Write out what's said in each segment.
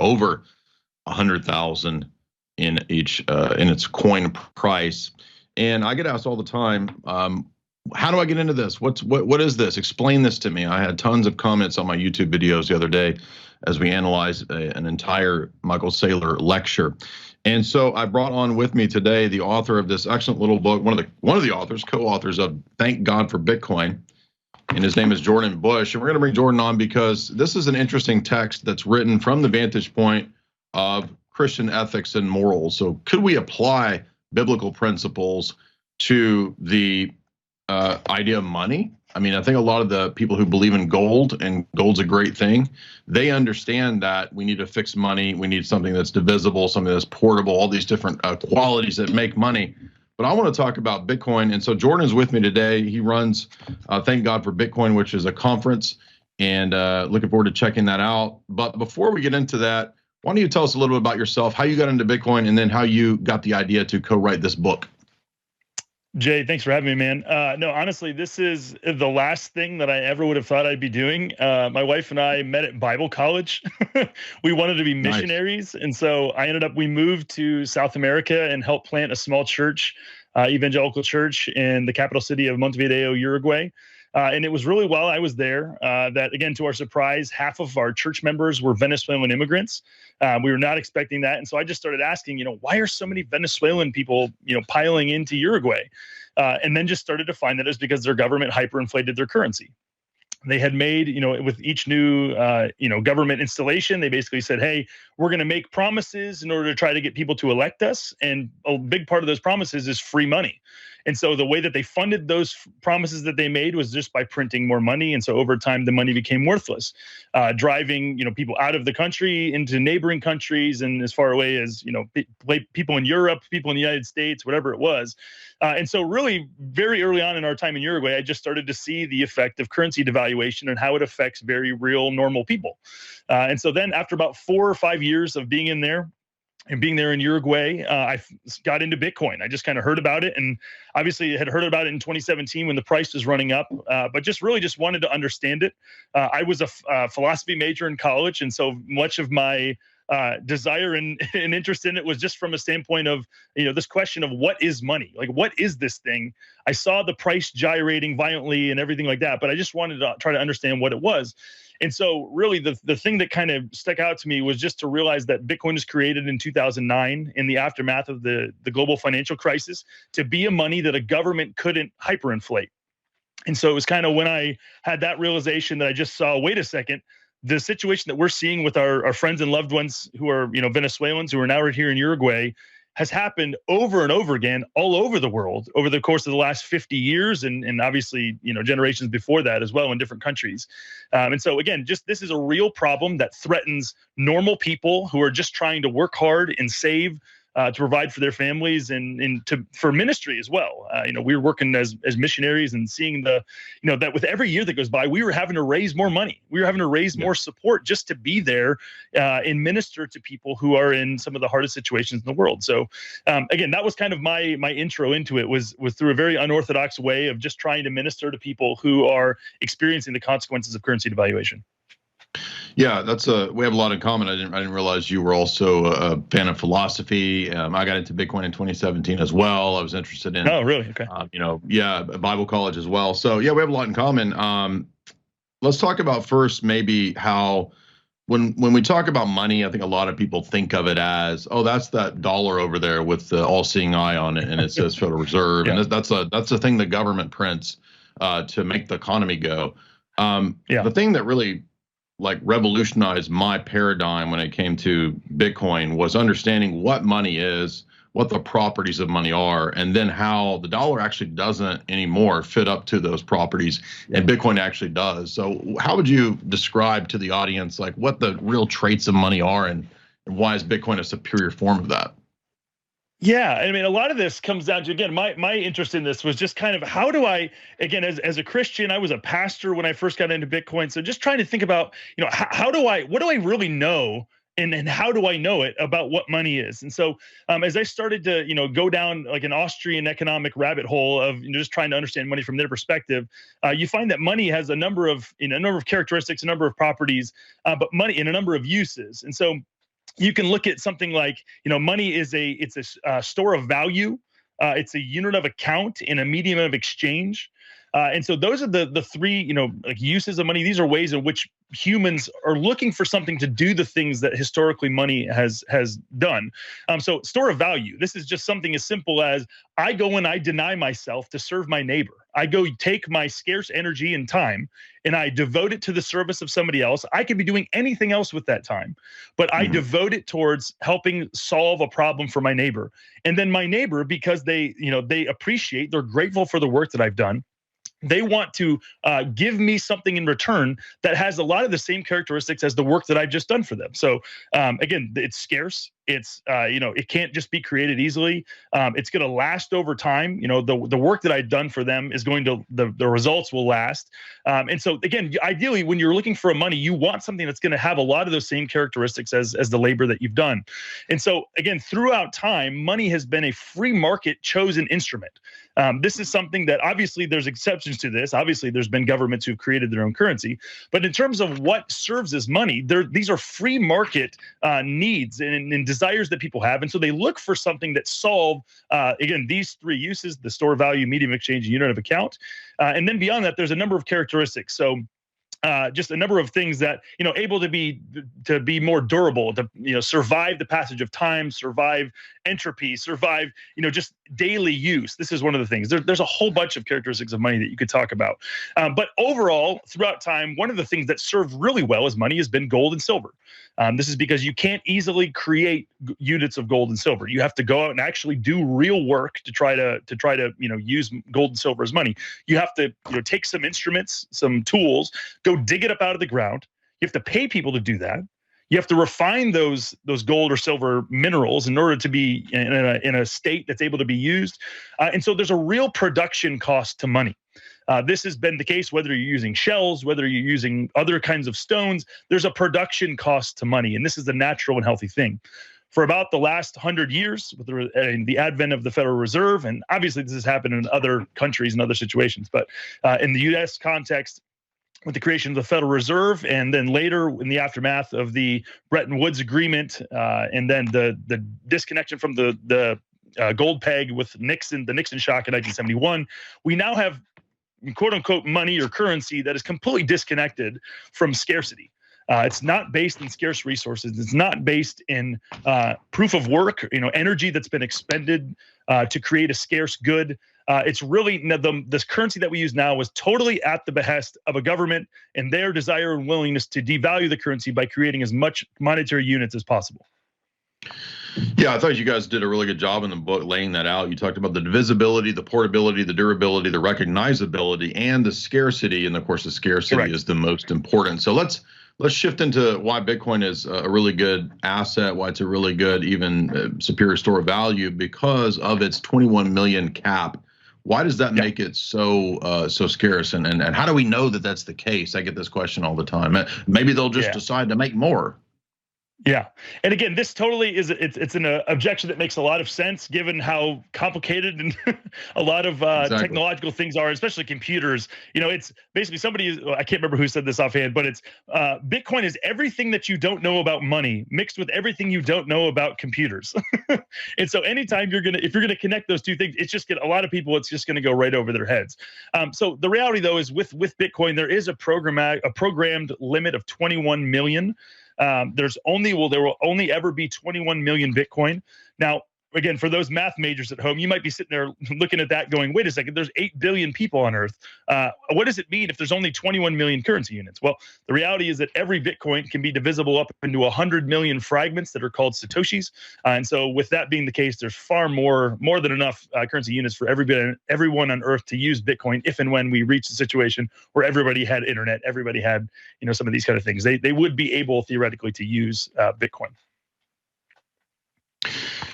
over 100,000 in its coin price. And I get asked all the time, how do I get into this? What is this? Explain this to me. I had tons of comments on my YouTube videos the other day as we analyzed an entire Michael Saylor lecture. And so I brought on with me today the author of this excellent little book, one of the authors, co-authors of Thank God for Bitcoin, and his name is Jordan Bush. And we're going to bring Jordan on because this is an interesting text that's written from the vantage point of Christian ethics and morals. So could we apply biblical principles to the idea of money? I mean, I think a lot of the people who believe in gold, and gold's a great thing, they understand that we need to fix money. We need something that's divisible, something that's portable, all these different qualities that make money. But I want to talk about Bitcoin. And so Jordan's with me today. He runs Thank God for Bitcoin, which is a conference, and looking forward to checking that out. But before we get into that, why don't you tell us a little bit about yourself, how you got into Bitcoin, and then how you got the idea to co-write this book? Jay, thanks for having me, man. No, honestly, this is the last thing that I ever would have thought I'd be doing. My wife and I met at Bible college. We wanted to be missionaries. Nice. And so we moved to South America and helped plant a small church, evangelical church in the capital city of Montevideo, Uruguay. And it was really while I was there that, again, to our surprise, half of our church members were Venezuelan immigrants. We were not expecting that. And so I just started asking, why are so many Venezuelan people, piling into Uruguay? And then just started to find that it was because their government hyperinflated their currency. They had made, with each new, government installation, they basically said, hey, we're going to make promises in order to try to get people to elect us. And a big part of those promises is free money. And so the way that they funded those promises that they made was just by printing more money. And so over time, the money became worthless, driving, people out of the country into neighboring countries and as far away as, people in Europe, people in the United States, whatever it was. And so really very early on in our time in Uruguay, I just started to see the effect of currency devaluation and how it affects very real, normal people. And so then after about 4 or 5 years of being in there, and being there in Uruguay, I got into Bitcoin. I just kind of heard about it, and obviously had heard about it in 2017 when the price was running up, but just wanted to understand it. I was a philosophy major in college, and so much of my desire and interest in it was just from a standpoint of, this question of what is money? Like, what is this thing? I saw the price gyrating violently and everything like that, but I just wanted to try to understand what it was. And so really the thing that kind of stuck out to me was just to realize that Bitcoin was created in 2009 in the aftermath of the global financial crisis to be a money that a government couldn't hyperinflate. And so it was kind of when I had that realization that I just saw, wait a second, the situation that we're seeing with our friends and loved ones who are, Venezuelans who are now right here in Uruguay has happened over and over again all over the world over the course of the last 50 years and obviously, generations before that as well in different countries. And so again, this is a real problem that threatens normal people who are just trying to work hard and save to provide for their families and for ministry as well. We were working as missionaries and seeing that with every year that goes by, we were having to raise more money. We were having to raise more support just to be there and minister to people who are in some of the hardest situations in the world. So again, that was kind of my intro into it was through a very unorthodox way of just trying to minister to people who are experiencing the consequences of currency devaluation. Yeah, we have a lot in common. I didn't realize you were also a fan of philosophy. I got into Bitcoin in 2017 as well. I was interested in. Oh, really? Okay. Bible college as well. So yeah, we have a lot in common. Let's talk about first maybe how when we talk about money, I think a lot of people think of it as, oh, that's that dollar over there with the all-seeing eye on it, and it says Federal Reserve, and that's the thing the government prints to make the economy go. The thing that really revolutionized my paradigm when it came to Bitcoin was understanding what money is, what the properties of money are, and then how the dollar actually doesn't anymore fit up to those properties, and Bitcoin actually does. So how would you describe to the audience what the real traits of money are and why is Bitcoin a superior form of that? Yeah, I mean, a lot of this comes down to, again, my interest in this was just kind of how do I, again, as a Christian, I was a pastor when I first got into Bitcoin. So just trying to think about, what do I really know and how do I know it about what money is? And so as I started to, go down like an Austrian economic rabbit hole of just trying to understand money from their perspective, you find that money has a number of characteristics, a number of properties, but money in a number of uses. And so you can look at something like, money is it's a store of value. It's a unit of account and a medium of exchange. And so those are the three, like uses of money. These are ways in which humans are looking for something to do the things that historically money has done. So store of value, this is just something as simple as I go and I deny myself to serve my neighbor. I go take my scarce energy and time and I devote it to the service of somebody else. I could be doing anything else with that time, but I devote it towards helping solve a problem for my neighbor. And then my neighbor, because they appreciate, they're grateful for the work that I've done, they want to give me something in return that has a lot of the same characteristics as the work that I've just done for them. So again, it's scarce. It's it can't just be created easily. It's going to last over time. The work that I've done for them is going to the results will last. And so again, ideally, when you're looking for money, you want something that's going to have a lot of those same characteristics as the labor that you've done. And so again, throughout time, money has been a free market chosen instrument. This is something that obviously there's exceptions to this. Obviously, there's been governments who've created their own currency, but in terms of what serves as money, these are free market needs and desires that people have. And so they look for something that solve, again, these three uses: the store value, medium exchange, and unit of account. And then beyond that, there's a number of characteristics. So just a number of things that, able to be more durable, to, survive the passage of time, survive entropy, survive, just daily use. This is one of the things. There's a whole bunch of characteristics of money that you could talk about. But overall, throughout time, one of the things that served really well as money has been gold and silver. This is because you can't easily create units of gold and silver. You have to go out and actually do real work to try to use gold and silver as money. You have to take some instruments, some tools, go dig it up out of the ground. You have to pay people to do that. You have to refine those gold or silver minerals in order to be in a state that's able to be used. And so there's a real production cost to money. This has been the case whether you're using shells, whether you're using other kinds of stones. There's a production cost to money, and this is a natural and healthy thing. For about the last 100 years, with the advent of the Federal Reserve, and obviously this has happened in other countries and other situations, but in the U.S. context, with the creation of the Federal Reserve, and then later in the aftermath of the Bretton Woods Agreement, and then the disconnection from the gold peg with the Nixon shock in 1971, we now have quote unquote money or currency that is completely disconnected from scarcity. It's not based in scarce resources. It's not based in proof of work, energy that's been expended to create a scarce good. It's really this currency that we use now was totally at the behest of a government and their desire and willingness to devalue the currency by creating as much monetary units as possible. Yeah, I thought you guys did a really good job in the book laying that out. You talked about the divisibility, the portability, the durability, the recognizability, and the scarcity. And of course, the scarcity is the most important. So let's shift into why Bitcoin is a really good asset, why it's a really good, even superior store of value, because of its 21 million cap. Why does that make it so scarce? And how do we know that that's the case? I get this question all the time. Maybe they'll just decide to make more. Yeah. And again, this totally is, it's an objection that makes a lot of sense given how complicated and a lot of technological things are, especially computers. It's basically I can't remember who said this offhand, but it's Bitcoin is everything that you don't know about money mixed with everything you don't know about computers. And so anytime if you're going to connect those two things, it's just a lot of people, it's just going to go right over their heads. So the reality though is with Bitcoin, there is a programmed limit of 21 million. There will only ever be 21 million Bitcoin. Now, again, for those math majors at home, you might be sitting there looking at that going, wait a second, there's 8 billion people on Earth. What does it mean if there's only 21 million currency units? Well, the reality is that every Bitcoin can be divisible up into 100 million fragments that are called Satoshis. And so with that being the case, there's far more than enough currency units for everyone on Earth to use Bitcoin if and when we reach the situation where everybody had internet, everybody had, some of these kind of things. They would be able theoretically to use Bitcoin.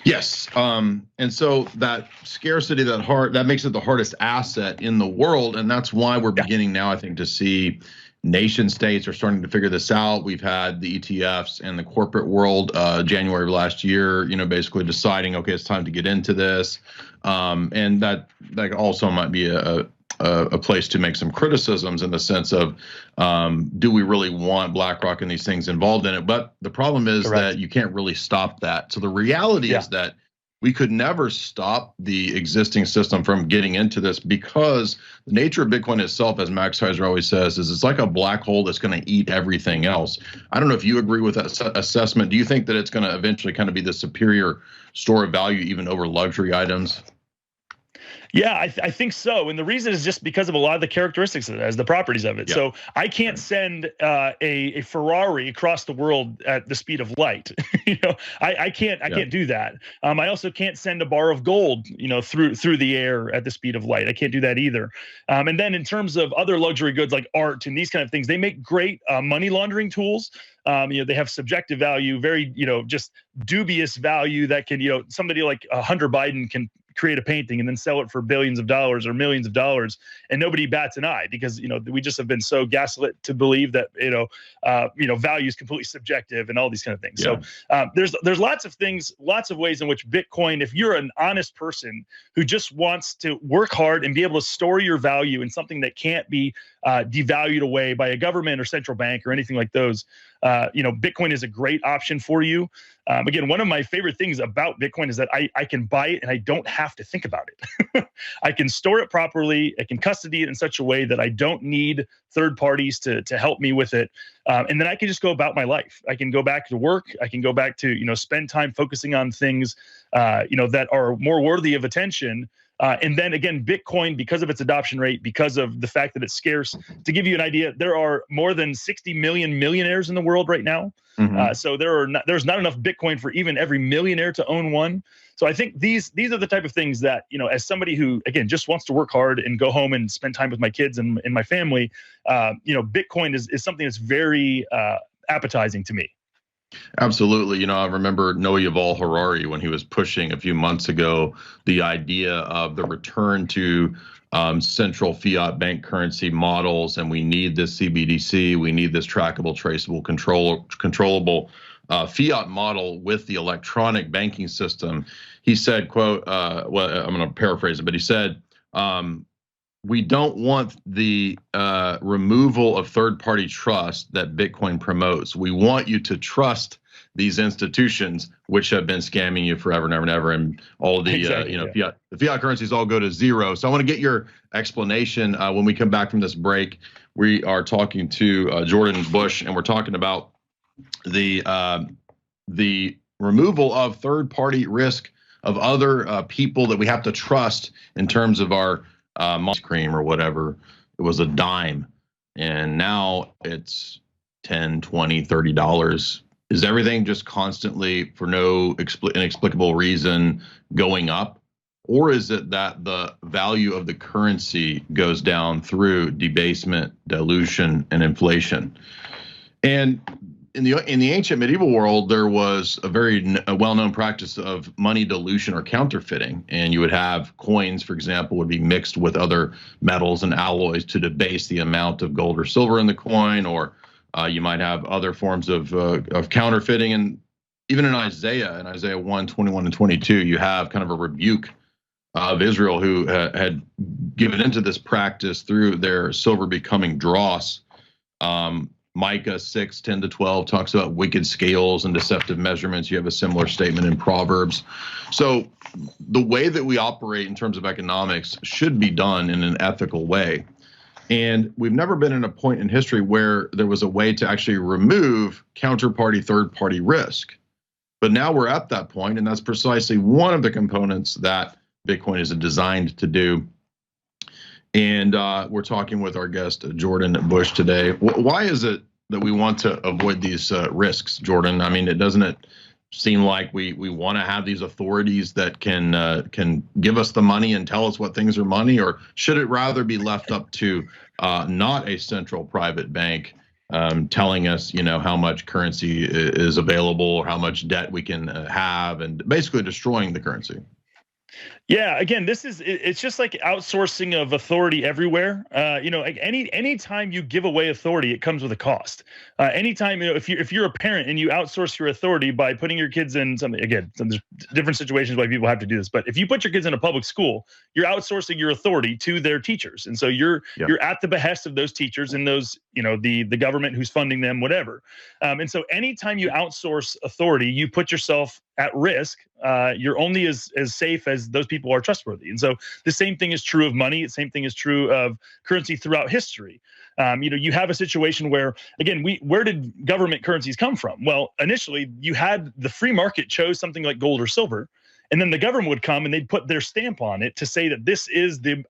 Yes, and so that scarcity, that makes it the hardest asset in the world, and that's why we're beginning now, I think, to see nation states are starting to figure this out. We've had the ETFs and the corporate world January of last year, basically deciding, okay, it's time to get into this, and that also might be a a place to make some criticisms in the sense of, do we really want BlackRock and these things involved in it? But the problem is Correct. that you can't really stop that. So the reality is that we could never stop the existing system from getting into this, because the nature of Bitcoin itself, as Max Heiser always says, is it's like a black hole that's going to eat everything else. I don't know if you agree with that assessment. Do you think that it's going to eventually kind of be the superior store of value even over luxury items? Yeah, I think so. And the reason is just because of a lot of the characteristics of it, as the properties of it. Yeah. So I can't send a Ferrari across the world at the speed of light. I can't do that. I also can't send a bar of gold, through the air at the speed of light. I can't do that either. And then in terms of other luxury goods like art and these kind of things, they make great money laundering tools. They have subjective value, very, just dubious value that can, somebody like Hunter Biden can create a painting and then sell it for billions of dollars or millions of dollars, and nobody bats an eye, because we just have been so gaslit to believe that value is completely subjective and all these kind of things. Yeah. So there's lots of things, lots of ways in which Bitcoin, if you're an honest person who just wants to work hard and be able to store your value in something that can't be devalued away by a government or central bank or anything like those, Bitcoin is a great option for you. Again, one of my favorite things about Bitcoin is that I can buy it and I don't have to think about it. I can store it properly. I can custody it in such a way that I don't need third parties to help me with it. And then I can just go about my life. I can go back to work. I can go back to, spend time focusing on things, that are more worthy of attention. And then again, Bitcoin, because of its adoption rate, because of the fact that it's scarce, to give you an idea, there are more than 60 million millionaires in the world right now. Mm-hmm. So there's not enough Bitcoin for even every millionaire to own one. So I think these are the type of things that, as somebody who, again, just wants to work hard and go home and spend time with my kids and my family, Bitcoin is something that's very appetizing to me. Absolutely. I remember Noah Yuval Harari when he was pushing a few months ago the idea of the return to central fiat bank currency models, and we need this CBDC, we need this trackable, traceable, controllable fiat model with the electronic banking system. He said, quote, well, I'm going to paraphrase it, but he said, we don't want the removal of third-party trust that Bitcoin promotes. We want you to trust these institutions, which have been scamming you forever and ever and ever, and all the the fiat currencies all go to zero. So I want to get your explanation when we come back from this break. We are talking to Jordan Bush, and we're talking about the removal of third-party risk of other people that we have to trust in terms of our ice cream or whatever. It was a dime, and now it's $10, $20, $30. Is everything just constantly, for no inexplicable reason, going up? Or is it that the value of the currency goes down through debasement, dilution, and inflation? And in the ancient medieval world, there was a very well-known practice of money dilution or counterfeiting, and you would have coins, for example, would be mixed with other metals and alloys to debase the amount of gold or silver in the coin, or you might have other forms of counterfeiting. And even in Isaiah 1, 21 and 22, you have kind of a rebuke of Israel, who had given into this practice through their silver becoming dross. Micah 6, 10 to 12 talks about wicked scales and deceptive measurements. You have a similar statement in Proverbs. So the way that we operate in terms of economics should be done in an ethical way. And we've never been in a point in history where there was a way to actually remove counterparty, third-party risk. But now we're at that point, and that's precisely one of the components that Bitcoin is designed to do. And we're talking with our guest, Jordan Bush, today. Why is it that we want to avoid these risks, Jordan? I mean, doesn't it seem like we want to have these authorities that can give us the money and tell us what things are money? Or should it rather be left up to not a central private bank telling us, how much currency is available or how much debt we can have, and basically destroying the currency? Yeah, again, it's just like outsourcing of authority everywhere. Like any time you give away authority, it comes with a cost. Anytime, if you're a parent and you outsource your authority by putting your kids in something, again, there's different situations why people have to do this, but if you put your kids in a public school, you're outsourcing your authority to their teachers, and so you're at the behest of those teachers and those, the government who's funding them, whatever. And so anytime you outsource authority, you put yourself at risk. You're only as safe as those people are trustworthy. And so the same thing is true of money. The same thing is true of currency throughout history. You have a situation where, again, where did government currencies come from? Well, initially you had the free market chose something like gold or silver, and then the government would come and they'd put their stamp on it to say that this is the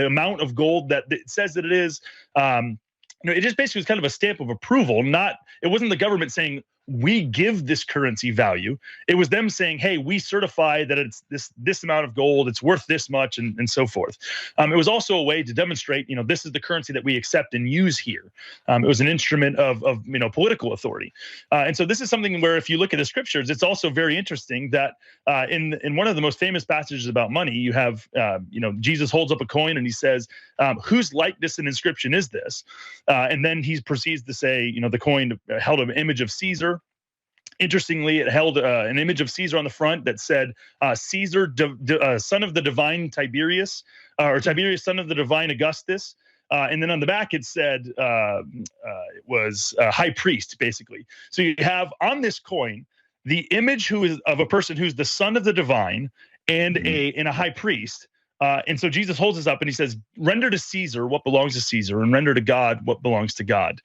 amount of gold that it says that it is. It just basically was kind of a stamp of approval. It wasn't the government saying, we give this currency value. It was them saying, hey, we certify that it's this amount of gold, it's worth this much, and so forth. It was also a way to demonstrate, this is the currency that we accept and use here. It was an instrument of political authority. And so this is something where, if you look at the scriptures, it's also very interesting that in one of the most famous passages about money, you have, Jesus holds up a coin and he says, whose likeness and inscription is this? And then he proceeds to say, the coin held an image of Caesar. Interestingly, it held an image of Caesar on the front that said, Caesar, son of the divine Tiberius, or Tiberius, son of the divine Augustus. And then on the back, it said it was high priest, basically. So you have on this coin the image of a person who's the son of the divine and a high priest. And so Jesus holds this up and he says, render to Caesar what belongs to Caesar and render to God what belongs to God.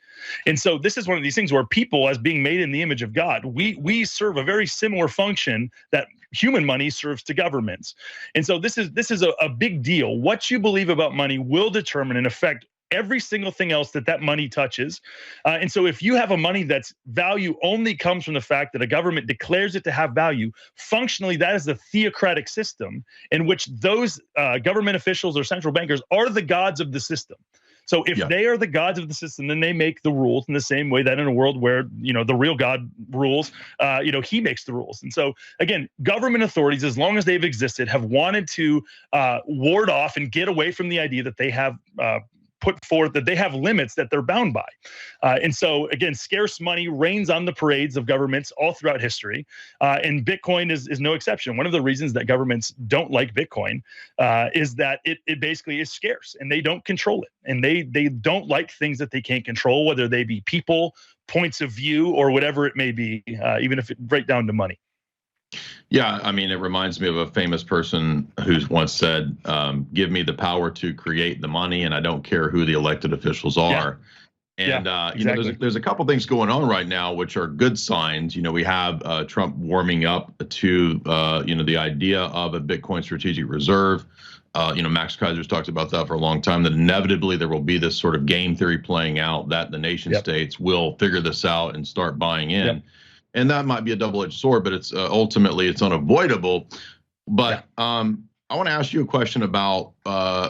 And so this is one of these things where people, as being made in the image of God, we serve a very similar function that human money serves to governments. And so this is a big deal. What you believe about money will determine and affect every single thing else that money touches. And so if you have a money that's value only comes from the fact that a government declares it to have value, functionally, that is a theocratic system in which those government officials or central bankers are the gods of the system. So if they are the gods of the system, then they make the rules in the same way that in a world where, the real God rules, he makes the rules. And so, again, government authorities, as long as they've existed, have wanted to ward off and get away from the idea that they have put forth that they have limits that they're bound by. And so, again, scarce money reigns on the parades of governments all throughout history. And Bitcoin is no exception. One of the reasons that governments don't like Bitcoin is that it basically is scarce and they don't control it. And they don't like things that they can't control, whether they be people, points of view, or whatever it may be, even if it breaks down to money. Yeah, I mean, it reminds me of a famous person who's once said, give me the power to create the money, and I don't care who the elected officials are. Yeah. And, exactly. There's a couple things going on right now, which are good signs. We have Trump warming up to, the idea of a Bitcoin strategic reserve. Max Kaiser's talked about that for a long time, that inevitably there will be this sort of game theory playing out that the nation states will figure this out and start buying in. Yep. And that might be a double-edged sword, but it's ultimately it's unavoidable. But I want to ask you a question about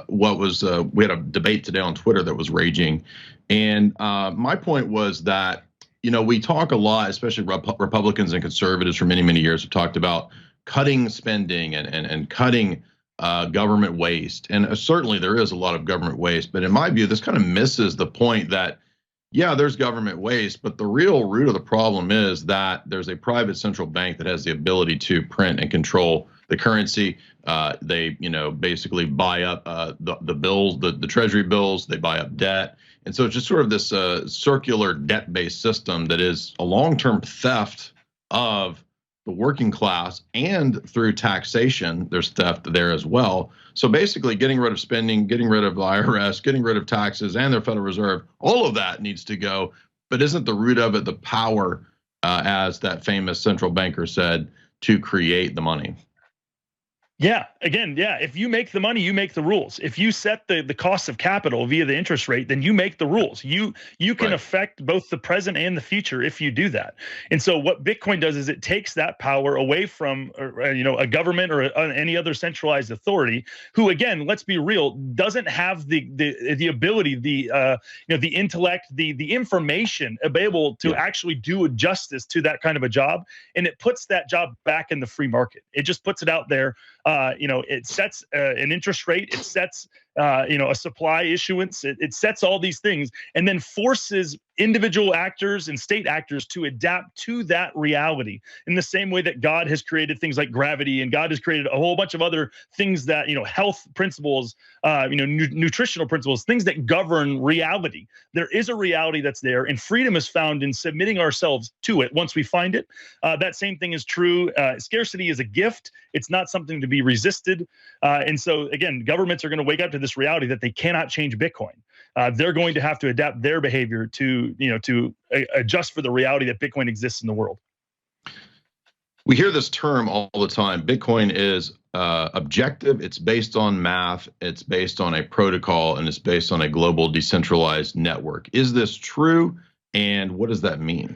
what was we had a debate today on Twitter that was raging, and my point was that we talk a lot, especially Republicans and conservatives for many years have talked about cutting spending and cutting government waste, and certainly there is a lot of government waste. But in my view, this kind of misses the point that, yeah, there's government waste, but the real root of the problem is that there's a private central bank that has the ability to print and control the currency. They, basically buy up the bills, the treasury bills. They buy up debt, and so it's just sort of this circular debt-based system that is a long-term theft of the working class, and through taxation, there's theft there as well. So basically, getting rid of spending, getting rid of the IRS, getting rid of taxes and their Federal Reserve, all of that needs to go. But isn't the root of it the power, as that famous central banker said, to create the money? Yeah, again, if you make the money, you make the rules. If you set the cost of capital via the interest rate, then you make the rules. You can affect both the present and the future if you do that. And so what Bitcoin does is it takes that power away from a government or any other centralized authority who, again, let's be real, doesn't have the ability, the intellect, the information available to actually do justice to that kind of a job. And it puts that job back in the free market. It just puts it out there. It sets an interest rate. It sets a supply issuance. It sets all these things and then forces individual actors and state actors to adapt to that reality in the same way that God has created things like gravity, and God has created a whole bunch of other things that, health principles, nutritional principles, things that govern reality. There is a reality that's there, and freedom is found in submitting ourselves to it once we find it. That same thing is true. Scarcity is a gift. It's not something to be resisted. And so, again, governments are going to wake up to this reality that they cannot change Bitcoin. They're going to have to adapt their behavior to adjust for the reality that Bitcoin exists in the world. We hear this term all the time. Bitcoin is objective. It's based on math. It's based on a protocol, and it's based on a global decentralized network. Is this true? And what does that mean?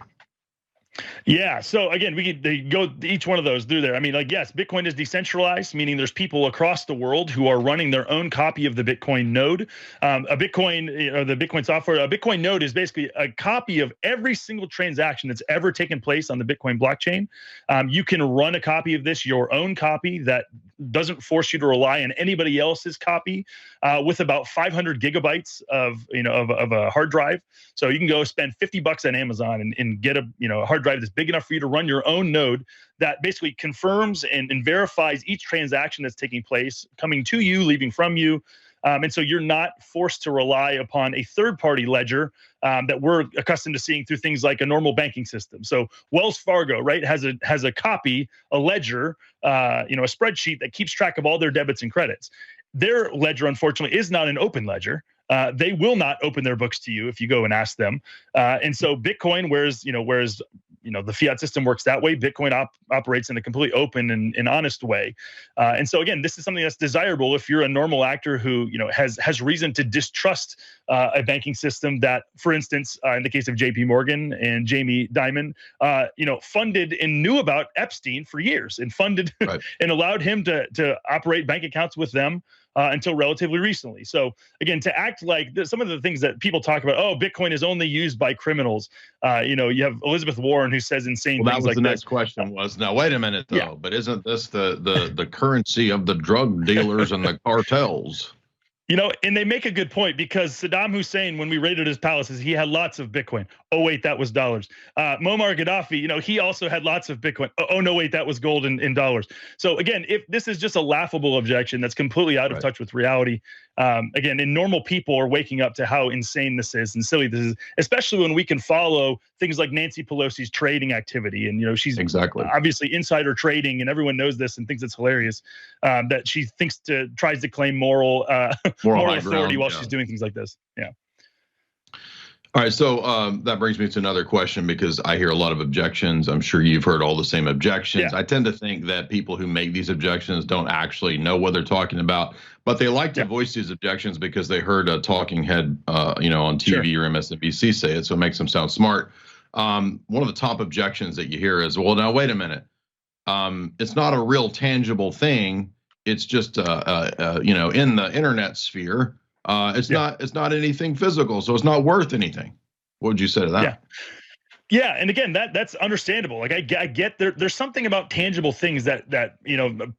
Yeah. So again, they go each one of those through there. I mean, yes, Bitcoin is decentralized, meaning there's people across the world who are running their own copy of the Bitcoin node. The Bitcoin software, a Bitcoin node is basically a copy of every single transaction that's ever taken place on the Bitcoin blockchain. You can run a copy of this, your own copy that doesn't force you to rely on anybody else's copy, with about 500 gigabytes of a hard drive. So you can go spend $50 on Amazon and get a hard drive that's big enough for you to run your own node that basically confirms and verifies each transaction that's taking place, coming to you, leaving from you. And so you're not forced to rely upon a third-party ledger that we're accustomed to seeing through things like a normal banking system. So Wells Fargo, right, has a copy, a ledger, a spreadsheet that keeps track of all their debits and credits. Their ledger, unfortunately, is not an open ledger. They will not open their books to you if you go and ask them. And so Bitcoin, whereas the fiat system works that way, Bitcoin operates in a completely open and honest way. And so again, this is something that's desirable if you're a normal actor who has reason to distrust a banking system that, for instance, in the case of J.P. Morgan and Jamie Dimon, funded and knew about Epstein for years and funded right. and allowed him to operate bank accounts with them. Until relatively recently. So again, to act like some of the things that people talk about, Bitcoin is only used by criminals. You have Elizabeth Warren who says insane things like that. That was the next question was, now wait a minute though, yeah. But isn't this the currency of the drug dealers and the cartels? And they make a good point, because Saddam Hussein, when we raided his palaces, he had lots of Bitcoin. Oh, wait, that was dollars. Muammar Gaddafi, he also had lots of Bitcoin. Oh, no, wait, that was gold in dollars. So again, if this is just a laughable objection that's completely out of touch with reality, again, and normal people are waking up to how insane this is and silly this is, especially when we can follow things like Nancy Pelosi's trading activity. And, she's obviously insider trading, and everyone knows this and thinks it's hilarious that she tries to claim moral authority while she's doing things like this. Yeah. All right. So that brings me to another question, because I hear a lot of objections. I'm sure you've heard all the same objections. Yeah. I tend to think that people who make these objections don't actually know what they're talking about, but they like to voice these objections because they heard a talking head, on TV or MSNBC say it. So it makes them sound smart. One of the top objections that you hear is, well, now, wait a minute. It's not a real tangible thing. It's just, in the internet sphere. It's not anything physical, so it's not worth anything. What would you say to that? Yeah, and again, that's understandable. Like I get there's something about tangible things that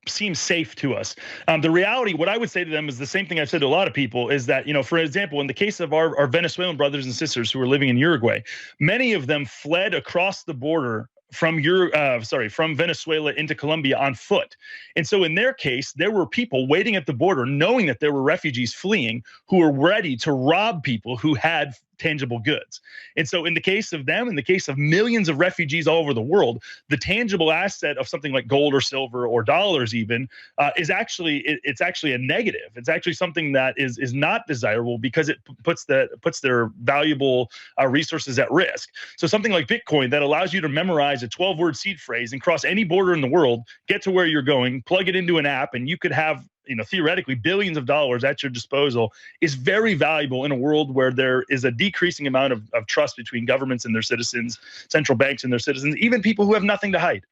seem safe to us. The reality, what I would say to them is the same thing I've said to a lot of people, is that for example, in the case of our Venezuelan brothers and sisters who are living in Uruguay, many of them fled across the border from Venezuela into Colombia on foot. And so in their case, there were people waiting at the border, knowing that there were refugees fleeing, who were ready to rob people who had tangible goods. And so in the case of them, in the case of millions of refugees all over the world, the tangible asset of something like gold or silver or dollars even is actually a negative. It's actually something that is not desirable, because it puts their valuable resources at risk. So something like Bitcoin that allows you to memorize a 12-word seed phrase and cross any border in the world, get to where you're going, plug it into an app, and you could have theoretically billions of dollars at your disposal, is very valuable in a world where there is a decreasing amount of trust between governments and their citizens, central banks and their citizens, even people who have nothing to hide.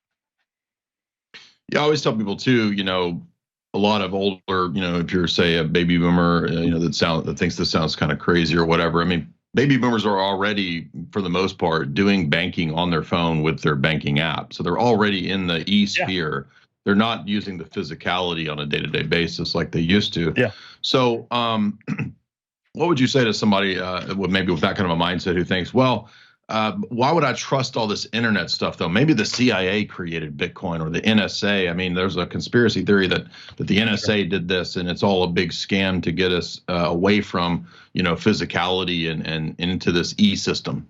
Yeah, I always tell people too, a lot of older, if you're, say, a baby boomer, that thinks this sounds kind of crazy or whatever. I mean, baby boomers are already, for the most part, doing banking on their phone with their banking app. So they're already in the e-sphere. they're not using the physicality on a day-to-day basis like they used to. Yeah. So, what would you say to somebody maybe with that kind of a mindset who thinks, well, why would I trust all this internet stuff though? Maybe the CIA created Bitcoin or the NSA. I mean, there's a conspiracy theory that the NSA did this, and it's all a big scam to get us away from, physicality and into this e-system.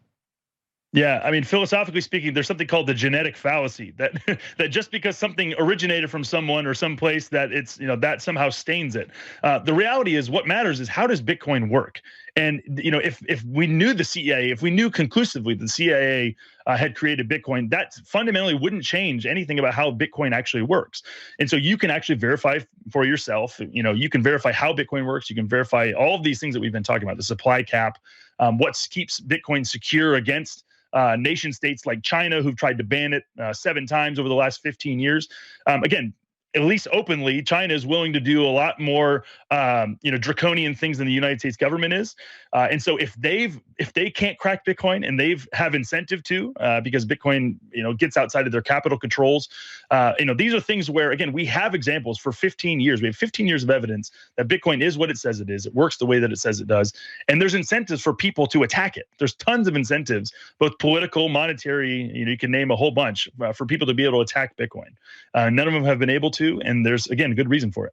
Yeah, I mean, philosophically speaking, there's something called the genetic fallacy that that just because something originated from someone or someplace that it's that somehow stains it. The reality is, what matters is how does Bitcoin work? And if we knew the CIA, if we knew conclusively the CIA had created Bitcoin, that fundamentally wouldn't change anything about how Bitcoin actually works. And so you can actually verify for yourself. You can verify how Bitcoin works. You can verify all of these things that we've been talking about: the supply cap, what keeps Bitcoin secure against nation states like China, who've tried to ban it 7 times over the last 15 years. Again, at least openly, China is willing to do a lot more, draconian things than the United States government is. And so if they can't crack Bitcoin and they have incentive to, because Bitcoin, gets outside of their capital controls, these are things where, again, we have examples for 15 years. We have 15 years of evidence that Bitcoin is what it says it is. It works the way that it says it does. And there's incentives for people to attack it. There's tons of incentives, both political, monetary, you can name a whole bunch for people to be able to attack Bitcoin. None of them have been able to. And there's, again, good reason for it.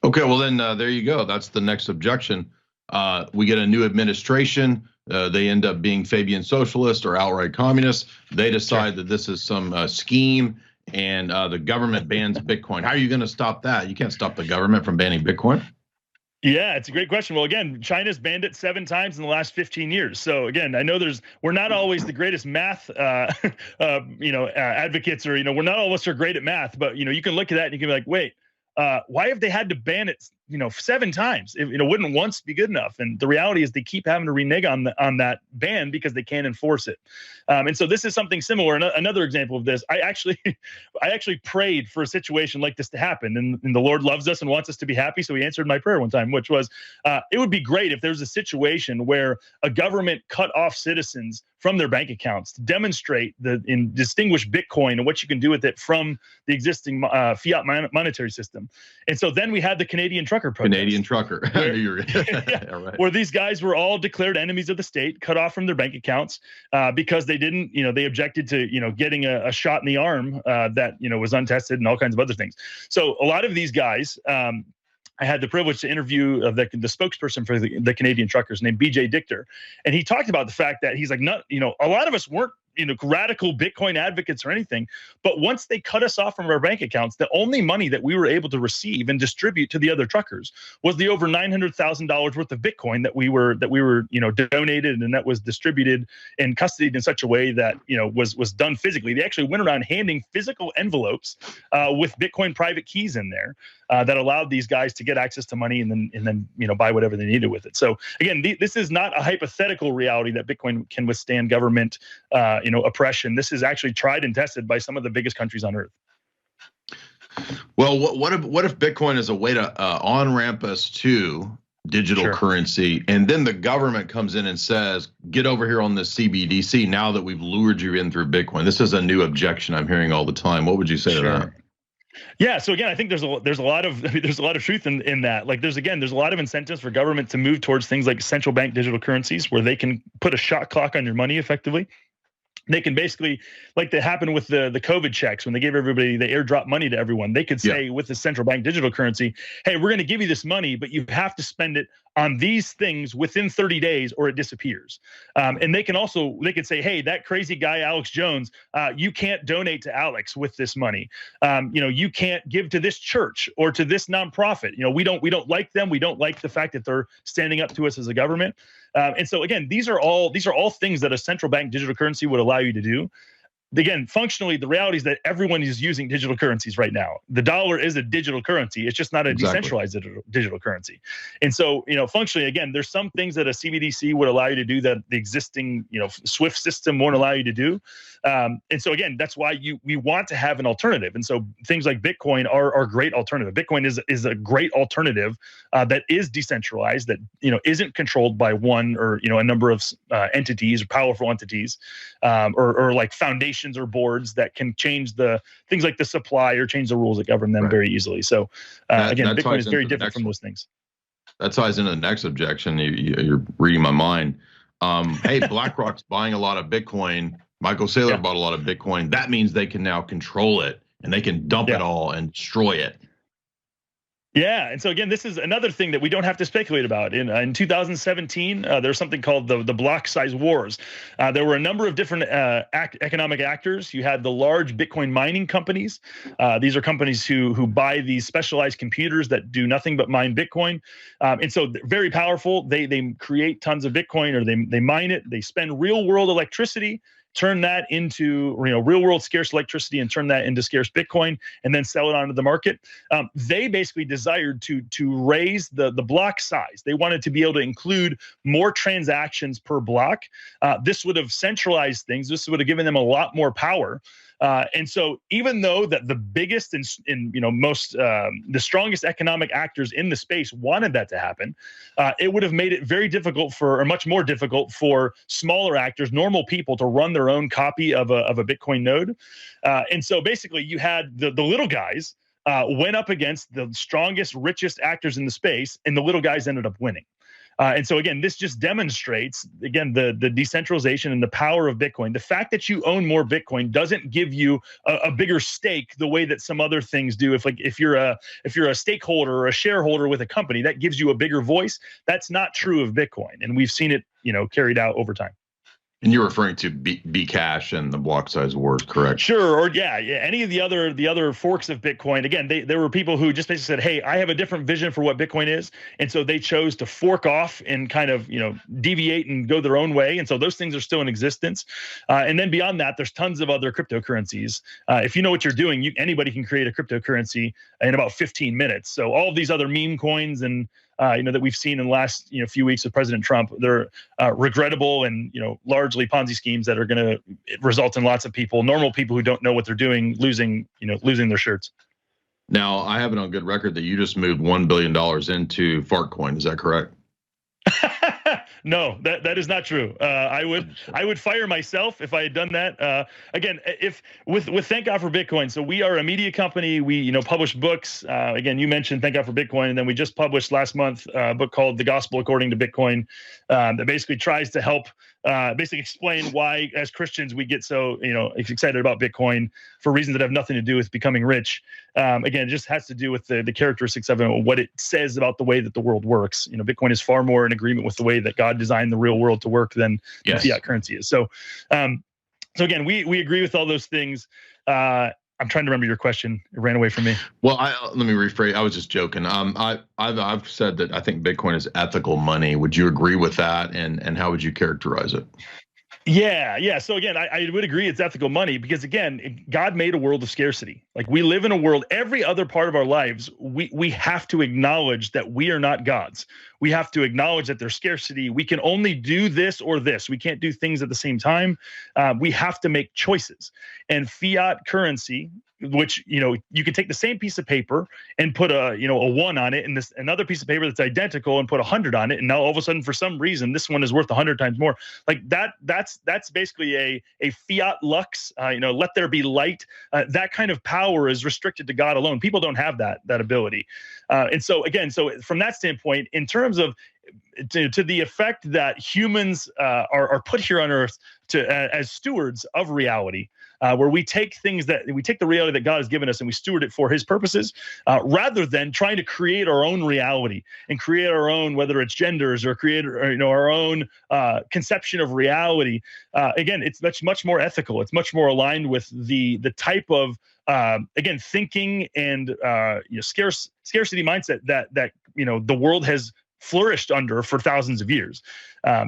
Okay, well then there you go. That's the next objection. We get a new administration. They end up being Fabian socialist or outright communist. They decide that this is some scheme, and the government bans Bitcoin. How are you going to stop that? You can't stop the government from banning Bitcoin. Yeah, it's a great question. Well, again, China's banned it 7 times in the last 15 years. So again, I know we're not always the greatest math, advocates, or we're not all of us are great at math, but you can look at that and you can be like, wait, why have they had to ban it, 7 times? Wouldn't once be good enough? And the reality is they keep having to renege on that ban because they can't enforce it. And so this is something similar. Another example of this, I actually prayed for a situation like this to happen, and the Lord loves us and wants us to be happy. So he answered my prayer one time, which was, it would be great if there's a situation where a government cut off citizens from their bank accounts to demonstrate and distinguish Bitcoin and what you can do with it from the existing fiat monetary system. And so then we had the Canadian trucker protest. Canadian trucker. Where these guys were all declared enemies of the state, cut off from their bank accounts because they didn't, they objected to, getting a shot in the arm that, was untested and all kinds of other things. So a lot of these guys, I had the privilege to interview the spokesperson for the Canadian truckers named BJ Dichter. And he talked about the fact that he's like, a lot of us weren't, radical Bitcoin advocates or anything. But once they cut us off from our bank accounts, the only money that we were able to receive and distribute to the other truckers was the over $900,000 worth of Bitcoin that we were donated, and that was distributed and custodied in such a way that, was done physically. They actually went around handing physical envelopes with Bitcoin private keys in there that allowed these guys to get access to money and then buy whatever they needed with it. So again, this is not a hypothetical reality that Bitcoin can withstand government oppression. This is actually tried and tested by some of the biggest countries on earth. Well, what if Bitcoin is a way to on-ramp us to digital currency, and then the government comes in and says, get over here on the CBDC now that we've lured you in through Bitcoin? This is a new objection I'm hearing all the time. What would you say to that? Yeah. So again, I think there's a lot of truth in that. Like there's a lot of incentives for government to move towards things like central bank digital currencies, where they can put a shot clock on your money effectively. They can basically, like that happened with the COVID checks when they gave everybody, the airdrop money to everyone. They could say with the central bank digital currency, hey, we're going to give you this money, but you have to spend it on these things within 30 days or it disappears. And they could say, hey, that crazy guy, Alex Jones, you can't donate to Alex with this money. You can't give to this church or to this nonprofit. We don't like them. We don't like the fact that they're standing up to us as a government. And so again, these are all things that a central bank digital currency would allow you to do. Again, functionally, the reality is that everyone is using digital currencies right now. The dollar is a digital currency. It's just not a decentralized digital currency. And so, functionally, again, there's some things that a CBDC would allow you to do that the existing, SWIFT system won't allow you to do. And so again, that's why we want to have an alternative. And so things like Bitcoin are a great alternative. Bitcoin is a great alternative that is decentralized, that isn't controlled by one or a number of entities or powerful entities, or like foundations or boards that can change the things like the supply or change the rules that govern them very easily. So again, Bitcoin is very different from those things. That ties into the next objection. You're reading my mind. Hey, BlackRock's buying a lot of Bitcoin. Michael Saylor bought a lot of Bitcoin. That means they can now control it and they can dump it all and destroy it. Yeah, and so again, this is another thing that we don't have to speculate about. In 2017, there's something called the block size wars. There were a number of different economic actors. You had the large Bitcoin mining companies. These are companies who buy these specialized computers that do nothing but mine Bitcoin, and so they're very powerful. They create tons of Bitcoin, or they mine it. They spend real world electricity, turn that into real world scarce electricity, and turn that into scarce Bitcoin, and then sell it onto the market. They basically desired to raise the block size. They wanted to be able to include more transactions per block. This would have centralized things. This would have given them a lot more power. And so even though that the biggest and most the strongest economic actors in the space wanted that to happen, it would have made it very difficult or much more difficult for smaller actors, normal people, to run their own copy of a Bitcoin node. And so basically you had the little guys went up against the strongest, richest actors in the space, and the little guys ended up winning. And so again, this just demonstrates, again, the decentralization and the power of Bitcoin. The fact that you own more Bitcoin doesn't give you a bigger stake the way that some other things do. If you're a stakeholder or a shareholder with a company, that gives you a bigger voice. That's not true of Bitcoin, and we've seen it carried out over time. And you're referring to Bcash and the block size wars, correct? Sure. Or any of the other forks of Bitcoin. Again, there were people who just basically said, "Hey, I have a different vision for what Bitcoin is," and so they chose to fork off and kind of deviate and go their own way. And so those things are still in existence. And then beyond that, there's tons of other cryptocurrencies. If you know what you're doing, anybody can create a cryptocurrency in about 15 minutes. So all of these other meme coins and that we've seen in the last few weeks with President Trump, they're regrettable and largely Ponzi schemes that are going to result in lots of normal people who don't know what they're doing, losing their shirts. Now, I have it on good record that you just moved $1 billion into Fartcoin. Is that correct? No, that is not true. I would fire myself if I had done that. Again, with Thank God for Bitcoin. So we are a media company. We publish books. Again, you mentioned Thank God for Bitcoin, and then we just published last month a book called The Gospel According to Bitcoin, that basically tries to help basically explain why, as Christians, we get so excited about Bitcoin for reasons that have nothing to do with becoming rich. Again, it just has to do with the characteristics of it, and what it says about the way that the world works. Bitcoin is far more in agreement with the way that God designed the real world to work than fiat currency is. So, again, we agree with all those things. I'm trying to remember your question. It ran away from me. Well, let me rephrase. I was just joking. I've said that I think Bitcoin is ethical money. Would you agree with that? And how would you characterize it? Yeah. So again, I would agree it's ethical money, because again, God made a world of scarcity. Like, we live in a world, every other part of our lives, we have to acknowledge that we are not gods. We have to acknowledge that there's scarcity. We can only do this or this. We can't do things at the same time. We have to make choices. And fiat currency, which you can take the same piece of paper and put a 1 on it, and another piece of paper that's identical and put 100 on it, and now all of a sudden, for some reason, this one is worth 100 times more. Like that's basically a fiat lux. Let there be light. That kind of power is restricted to God alone. People don't have that ability. And so again, from that standpoint, in terms of to the effect that humans are put here on earth as stewards of reality, where we take the reality that God has given us and we steward it for His purposes, rather than trying to create our own reality and create our own, whether it's genders or create our own conception of reality. Again, it's much more ethical. It's much more aligned with the type of again, thinking and scarcity mindset that the world has flourished under for thousands of years.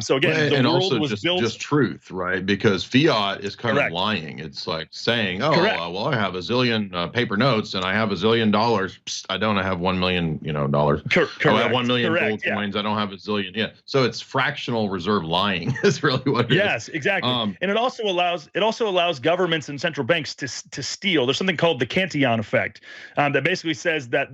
So again, the and world also was built just truth, right? Because fiat is kind correct. of lying. It's like saying, oh, Correct. well, I have a zillion paper notes and I have $1 zillion. Psst, I don't. I have $1 million, dollars. Correct. I have 1 million Correct. gold coins. I don't have a zillion. Yeah. So it's fractional reserve lying is really what it is. Yes, exactly. And it also allows governments and central banks to steal. There's something called the Cantillon effect that basically says that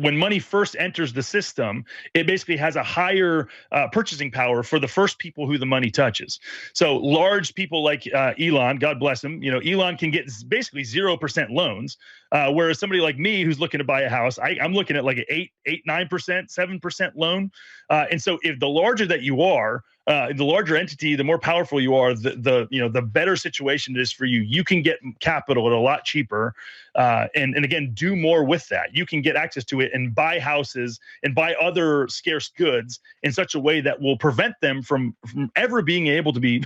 when money first enters the system, it basically has a higher purchasing power for the first people who the money touches. So large people like Elon, God bless him, Elon can get basically 0% loans, whereas somebody like me who's looking to buy a house, I'm looking at like an 9%, 7% loan. And so if the larger that you are, the larger entity, the more powerful you are, the better situation it is for you. You can get capital at a lot cheaper, and again, do more with that. You can get access to it and buy houses and buy other scarce goods in such a way that will prevent them from ever being able to be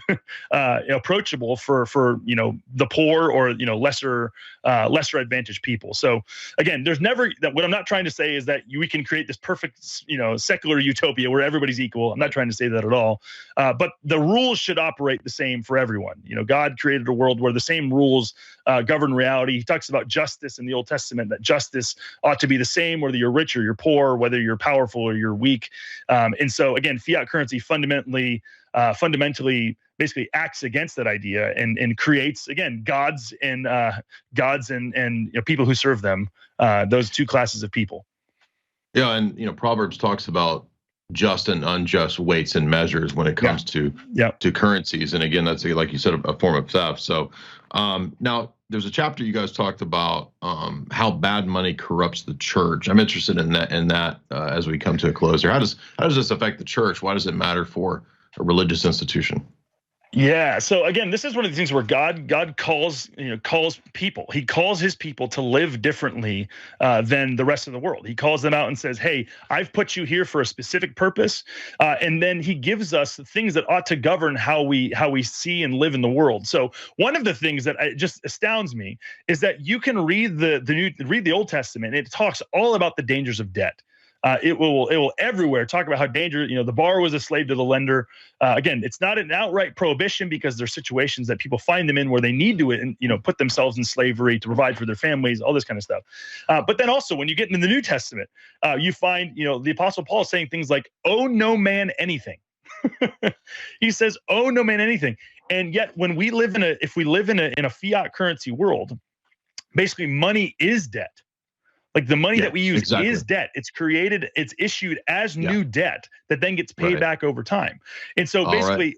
approachable for the poor or lesser advantaged people. So again, there's never what I'm not trying to say is that we can create this perfect secular utopia where everybody's equal. I'm not trying to say that at all. But the rules should operate the same for everyone. God created a world where the same rules govern reality. He talks about justice in the Old Testament, that justice ought to be the same whether you're rich or you're poor, whether you're powerful or you're weak. And so again, fiat currency fundamentally basically acts against that idea and creates again gods and people who serve them. Those two classes of people. Yeah, and Proverbs talks about just and unjust weights and measures when it comes to currencies, and again, that's like you said, a form of theft. So now there's a chapter you guys talked about how bad money corrupts the church. I'm interested in that as we come to a close here. How does this affect the church? Why does it matter for a religious institution? Yeah. So again, this is one of the things where God calls people. He calls his people to live differently than the rest of the world. He calls them out and says, "Hey, I've put you here for a specific purpose," and then he gives us things that ought to govern how we see and live in the world. So one of the things that just astounds me is that you can read the Old Testament, and it talks all about the dangers of debt. It will everywhere talk about how dangerous, the borrower was a slave to the lender. Again, it's not an outright prohibition because there's situations that people find them in where they need to, put themselves in slavery to provide for their families, all this kind of stuff. But then also when you get into the New Testament, you find, the Apostle Paul saying things like, "Owe no man anything." He says, "Owe no man anything." And yet when if we live in a fiat currency world, basically money is debt. Like the money that we use is debt. It's created, it's issued as new debt that then gets paid back over time. And so basically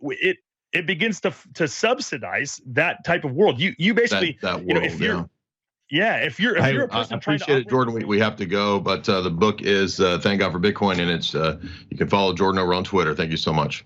it begins to subsidize that type of world. You basically, that world, if you're a person, I appreciate it, Jordan. We have to go, but the book is Thank God for Bitcoin, and it's you can follow Jordan over on Twitter. Thank you so much.